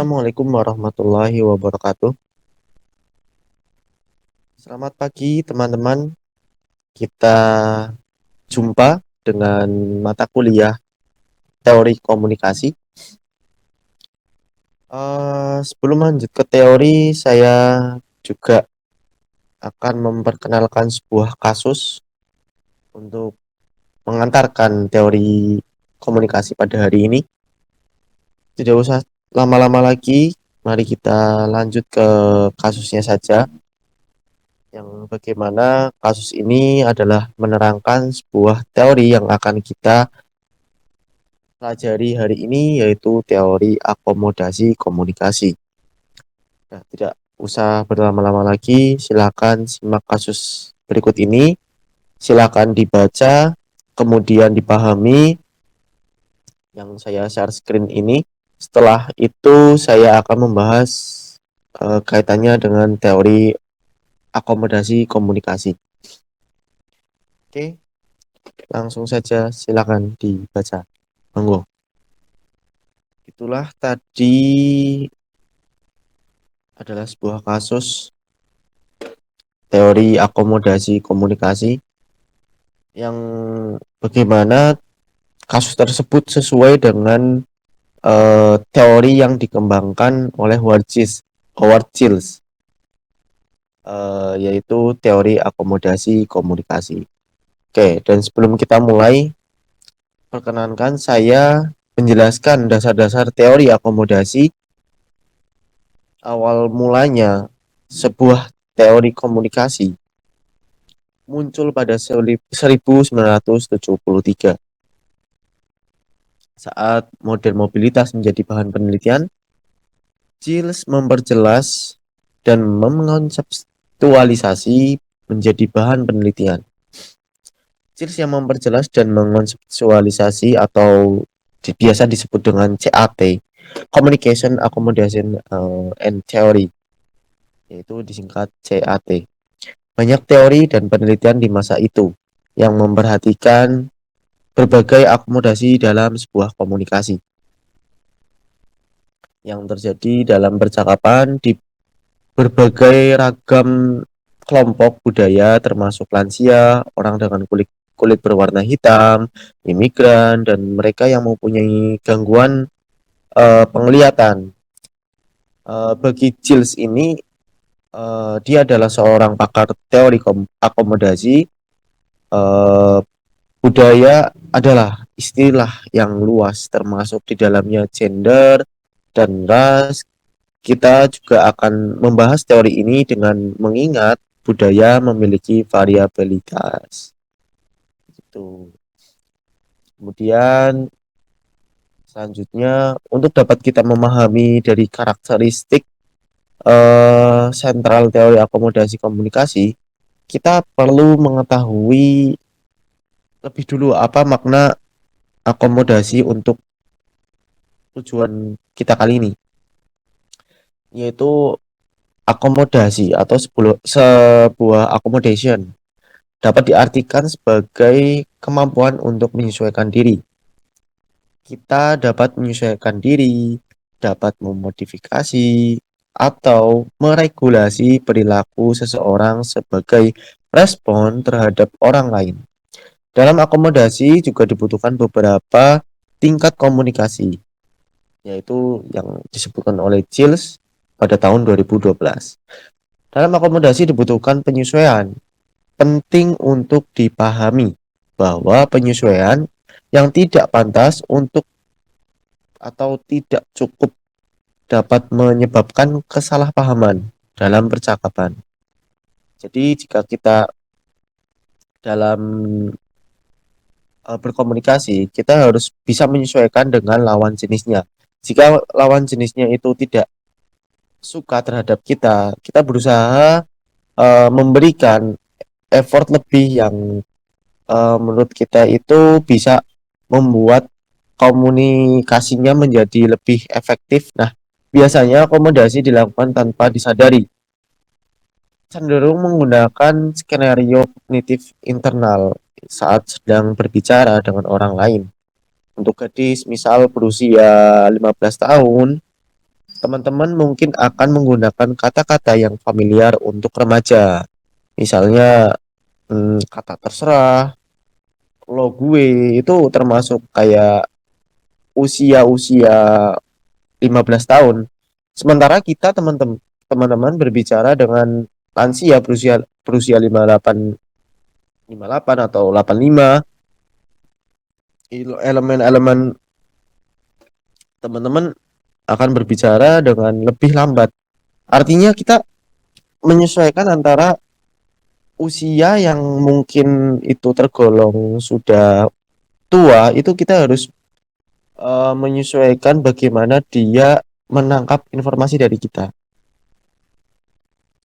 Assalamualaikum warahmatullahi wabarakatuh. Selamat pagi, teman-teman. Kita jumpa dengan mata kuliah teori komunikasi. Sebelum lanjut ke teori, saya juga akan memperkenalkan sebuah kasus untuk mengantarkan teori komunikasi pada hari ini. Tidak usah lama-lama lagi, mari kita lanjut ke kasusnya saja. Yang bagaimana kasus ini adalah menerangkan sebuah teori yang akan kita pelajari hari ini, yaitu teori akomodasi komunikasi. Nah, tidak usah berlama-lama lagi, silakan simak kasus berikut ini, silakan dibaca, kemudian dipahami yang saya share screen ini. Setelah itu saya akan membahas kaitannya dengan teori akomodasi komunikasi. Oke, langsung saja silakan dibaca. Monggo. Itulah tadi adalah sebuah kasus teori akomodasi komunikasi yang bagaimana kasus tersebut sesuai dengan teori yang dikembangkan oleh Howard Schills, yaitu teori akomodasi komunikasi. Oke, dan sebelum kita mulai, perkenankan saya menjelaskan dasar-dasar teori akomodasi. Awal mulanya sebuah teori komunikasi muncul pada 1973 saat model mobilitas menjadi bahan penelitian. Giles memperjelas dan mengkonseptualisasi menjadi bahan penelitian. Giles yang memperjelas dan mengkonseptualisasi atau biasa disebut dengan CAT, Communication Accommodation and Theory, yaitu disingkat CAT. Banyak teori dan penelitian di masa itu yang memperhatikan berbagai akomodasi dalam sebuah komunikasi yang terjadi dalam percakapan di berbagai ragam kelompok budaya, termasuk lansia, orang dengan kulit kulit berwarna hitam, imigran, dan mereka yang mempunyai gangguan penglihatan. Bagi Giles ini, dia adalah seorang pakar teori akomodasi. Uh, Budaya adalah istilah yang luas, termasuk di dalamnya gender dan ras. Kita juga akan membahas teori ini dengan mengingat budaya memiliki variabilitas. Itu. Kemudian selanjutnya, untuk dapat kita memahami dari karakteristik sentral teori akomodasi komunikasi, kita perlu mengetahui lebih dulu apa makna akomodasi untuk tujuan kita kali ini, yaitu akomodasi atau sebuah accommodation dapat diartikan sebagai kemampuan untuk menyesuaikan diri. Kita dapat menyesuaikan diri, dapat memodifikasi, atau meregulasi perilaku seseorang sebagai respon terhadap orang lain. Dalam akomodasi juga dibutuhkan beberapa tingkat komunikasi, yaitu yang disebutkan oleh Giles pada tahun 2012. Dalam akomodasi dibutuhkan penyesuaian. Penting untuk dipahami bahwa penyesuaian yang tidak pantas untuk atau tidak cukup dapat menyebabkan kesalahpahaman dalam percakapan. Jadi jika kita dalam berkomunikasi, kita harus bisa menyesuaikan dengan lawan jenisnya. Jika lawan jenisnya itu tidak suka terhadap kita, kita berusaha memberikan effort lebih yang menurut kita itu bisa membuat komunikasinya menjadi lebih efektif. Nah, biasanya akomodasi dilakukan tanpa disadari, cenderung menggunakan skenario kognitif internal saat sedang berbicara dengan orang lain. Untuk gadis misal berusia 15 tahun, teman-teman mungkin akan menggunakan kata-kata yang familiar untuk remaja. Misalnya kata terserah, lo gue itu termasuk kayak usia-usia 15 tahun. Sementara kita teman-teman berbicara dengan lansia berusia berusia 58 atau 85, elemen-elemen teman-teman akan berbicara dengan lebih lambat. Artinya kita menyesuaikan antara usia yang mungkin itu tergolong sudah tua, itu kita harus menyesuaikan bagaimana dia menangkap informasi dari kita.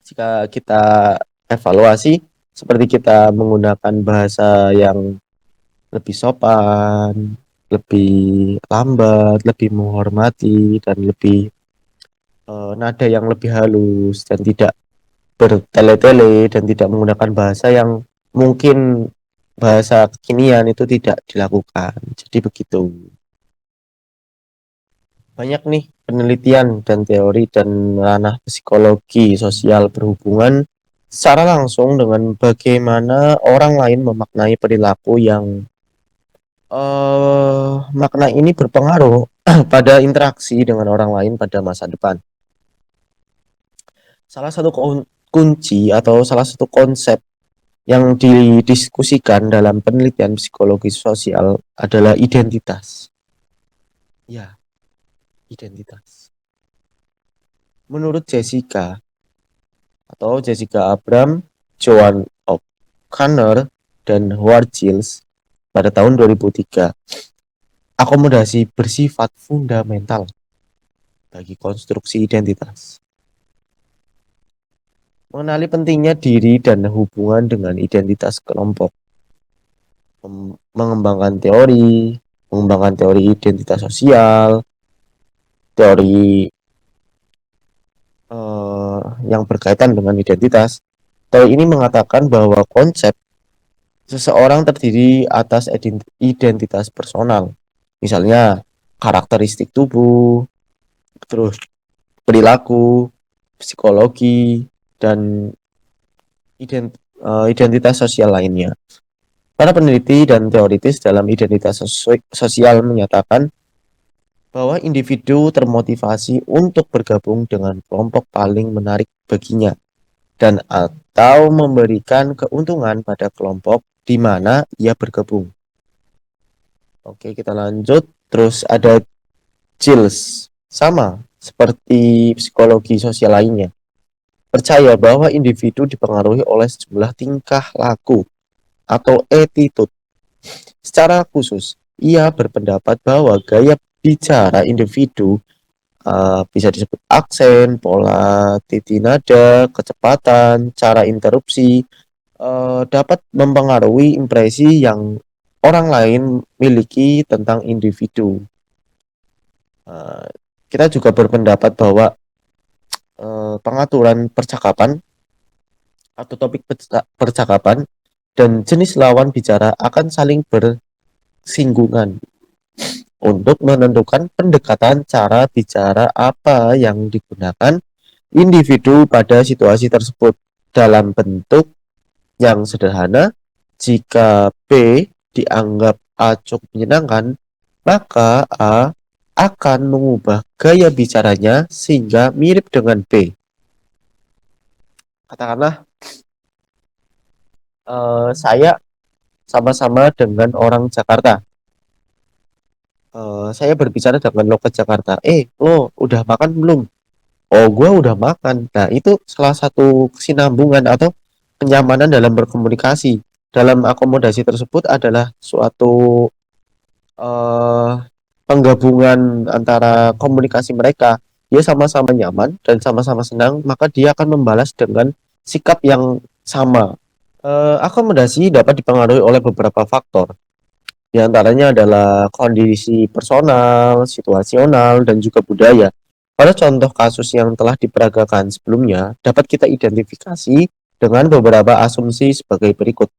Jika kita evaluasi, seperti kita menggunakan bahasa yang lebih sopan, lebih lambat, lebih menghormati, dan lebih nada yang lebih halus dan tidak bertele-tele dan tidak menggunakan bahasa yang mungkin bahasa kekinian itu tidak dilakukan. Jadi begitu. Banyak nih penelitian dan teori dan ranah psikologi sosial berhubungan secara langsung dengan bagaimana orang lain memaknai perilaku yang makna ini berpengaruh pada interaksi dengan orang lain pada masa depan. Salah satu kunci atau salah satu konsep yang didiskusikan dalam penelitian psikologi sosial adalah identitas. Ya, identitas. Menurut Jessica Abram, Joan O'Connor, dan Howard Giles pada tahun 2003, akomodasi bersifat fundamental bagi konstruksi identitas. Mengenali pentingnya diri dan hubungan dengan identitas kelompok. Mengembangkan teori identitas sosial, teori yang berkaitan dengan identitas. Teori ini mengatakan bahwa konsep seseorang terdiri atas identitas personal, misalnya karakteristik tubuh, terus perilaku, psikologi, dan identitas sosial lainnya. Para peneliti dan teoritis dalam identitas sosial menyatakan bahwa individu termotivasi untuk bergabung dengan kelompok paling menarik baginya dan atau memberikan keuntungan pada kelompok di mana ia bergabung. Oke, kita lanjut. Terus ada Giles, sama seperti psikologi sosial lainnya, percaya bahwa individu dipengaruhi oleh sejumlah tingkah laku atau attitude. Secara khusus, ia berpendapat bahwa gaya bicara individu bisa disebut aksen, pola titi nada, kecepatan, cara interupsi, dapat mempengaruhi impresi yang orang lain miliki tentang individu. Kita juga berpendapat bahwa pengaturan percakapan atau topik percakapan dan jenis lawan bicara akan saling bersinggungan untuk menentukan pendekatan cara bicara apa yang digunakan individu pada situasi tersebut. Dalam bentuk yang sederhana, jika B dianggap A cukup menyenangkan, maka A akan mengubah gaya bicaranya sehingga mirip dengan B. Katakanlah saya sama-sama dengan orang Jakarta. Saya berbicara dengan lokat Jakarta. Lo udah makan belum? Oh, gue udah makan. Nah, itu salah satu kesinambungan atau kenyamanan dalam berkomunikasi. Dalam akomodasi tersebut adalah suatu eh, penggabungan antara komunikasi mereka. Dia sama-sama nyaman dan sama-sama senang, maka dia akan membalas dengan sikap yang sama. Akomodasi dapat dipengaruhi oleh beberapa faktor. Di antaranya adalah kondisi personal, situasional, dan juga budaya. Pada contoh kasus yang telah diperagakan sebelumnya, dapat kita identifikasi dengan beberapa asumsi sebagai berikut.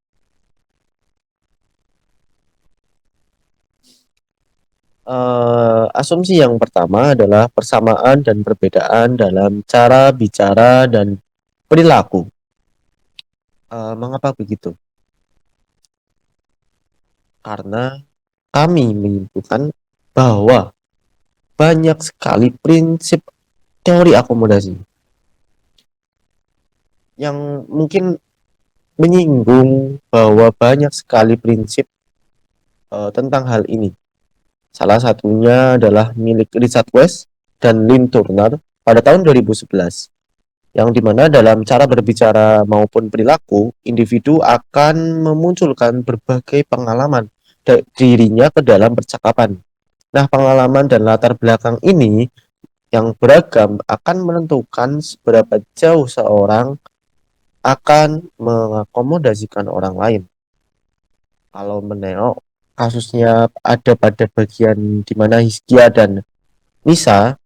Asumsi yang pertama adalah persamaan dan perbedaan dalam cara bicara dan perilaku. Mengapa begitu? Karena kami menyimpulkan bahwa banyak sekali prinsip teori akomodasi yang mungkin menyinggung bahwa banyak sekali prinsip tentang hal ini. Salah satunya adalah milik Richard West dan Lynn Turner pada tahun 2011, yang dimana dalam cara berbicara maupun perilaku, individu akan memunculkan berbagai pengalaman dirinya ke dalam percakapan. Nah, pengalaman dan latar belakang ini yang beragam akan menentukan seberapa jauh seorang akan mengakomodasikan orang lain. Kalau menengok kasusnya ada pada bagian di mana Hizkia dan Nisa,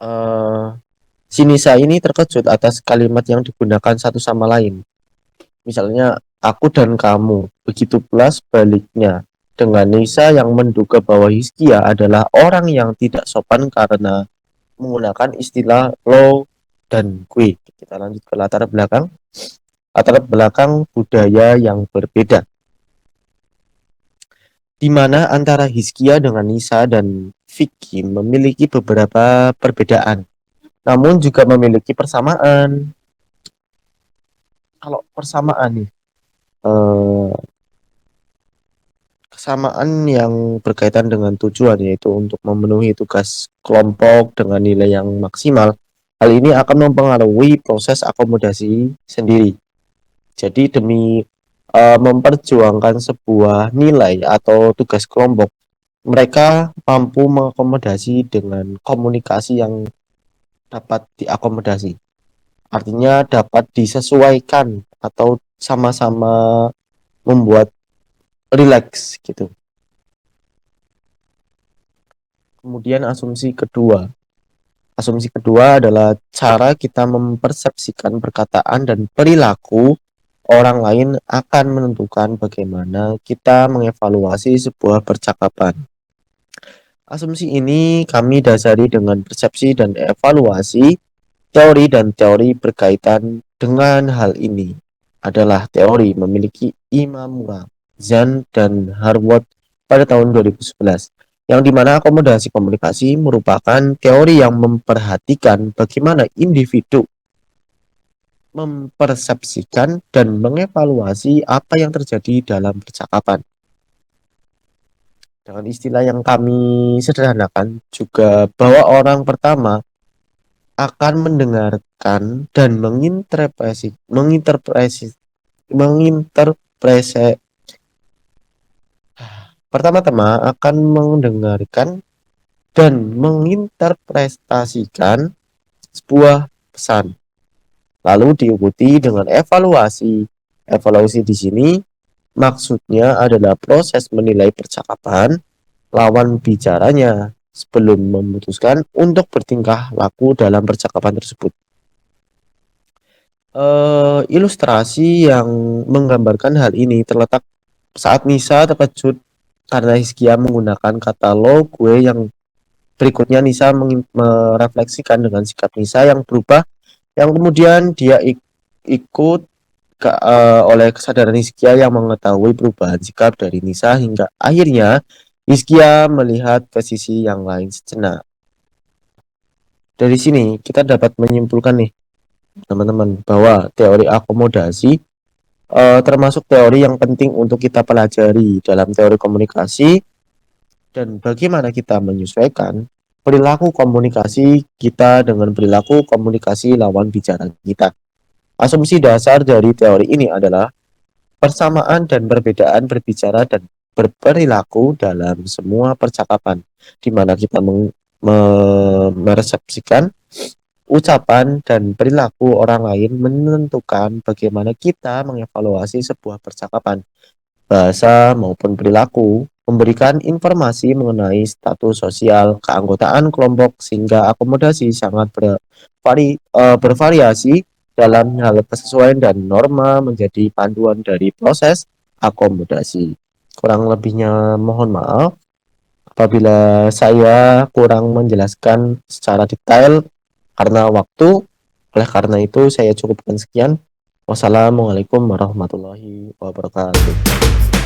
eh, si Nisa ini terkejut atas kalimat yang digunakan satu sama lain. Misalnya, aku dan kamu. Begitu pula sebaliknya dengan Nisa yang menduga bahwa Hizkia adalah orang yang tidak sopan karena menggunakan istilah lo dan gue. Kita lanjut ke latar belakang. Latar belakang budaya yang berbeda, di mana antara Hizkia dengan Nisa dan Vicky memiliki beberapa perbedaan, namun juga memiliki persamaan. Kalau persamaan nih, eh, kesamaan yang berkaitan dengan tujuan, yaitu untuk memenuhi tugas kelompok dengan nilai yang maksimal. Hal ini akan mempengaruhi proses akomodasi sendiri. Jadi demi memperjuangkan sebuah nilai atau tugas kelompok, mereka mampu mengakomodasi dengan komunikasi yang dapat diakomodasi. Artinya dapat disesuaikan atau sama-sama membuat rileks gitu. Kemudian asumsi kedua adalah cara kita mempersepsikan perkataan dan perilaku orang lain akan menentukan bagaimana kita mengevaluasi sebuah percakapan. Asumsi ini kami dasari dengan persepsi dan evaluasi. Teori dan teori berkaitan dengan hal ini adalah teori memiliki Imamura, Zan, dan Harwood pada tahun 2011, yang dimana akomodasi komunikasi merupakan teori yang memperhatikan bagaimana individu mempersepsikan dan mengevaluasi apa yang terjadi dalam percakapan. Dengan istilah yang kami sederhanakan juga bahwa orang pertama akan mendengarkan dan menginterpretasi pertama-tama akan mendengarkan dan menginterpretasikan sebuah pesan, lalu diikuti dengan evaluasi. Evaluasi di sini maksudnya adalah proses menilai percakapan lawan bicaranya sebelum memutuskan untuk bertingkah laku dalam percakapan tersebut. Ilustrasi yang menggambarkan hal ini terletak saat Nisa terkejut karena Hizkia menggunakan kata lo gue, yang berikutnya Nisa merefleksikan dengan sikap Nisa yang berubah, yang kemudian dia ikut oleh kesadaran Hizkia yang mengetahui perubahan sikap dari Nisa hingga akhirnya Hizkia melihat ke sisi yang lain sejenak. Dari sini kita dapat menyimpulkan nih teman-teman bahwa teori akomodasi termasuk teori yang penting untuk kita pelajari dalam teori komunikasi dan bagaimana kita menyesuaikan perilaku komunikasi kita dengan perilaku komunikasi lawan bicara kita. Asumsi dasar dari teori ini adalah persamaan dan perbedaan berbicara dan berperilaku dalam semua percakapan, di mana kita meresepsikan ucapan dan perilaku orang lain menentukan bagaimana kita mengevaluasi sebuah percakapan. Bahasa maupun perilaku memberikan informasi mengenai status sosial, keanggotaan kelompok, sehingga akomodasi sangat bervariasi dalam hal kesesuaian dan norma menjadi panduan dari proses akomodasi. Kurang lebihnya mohon maaf. Apabila saya kurang menjelaskan secara detail karena waktu, oleh karena itu saya cukupkan sekian. Wassalamualaikum warahmatullahi wabarakatuh.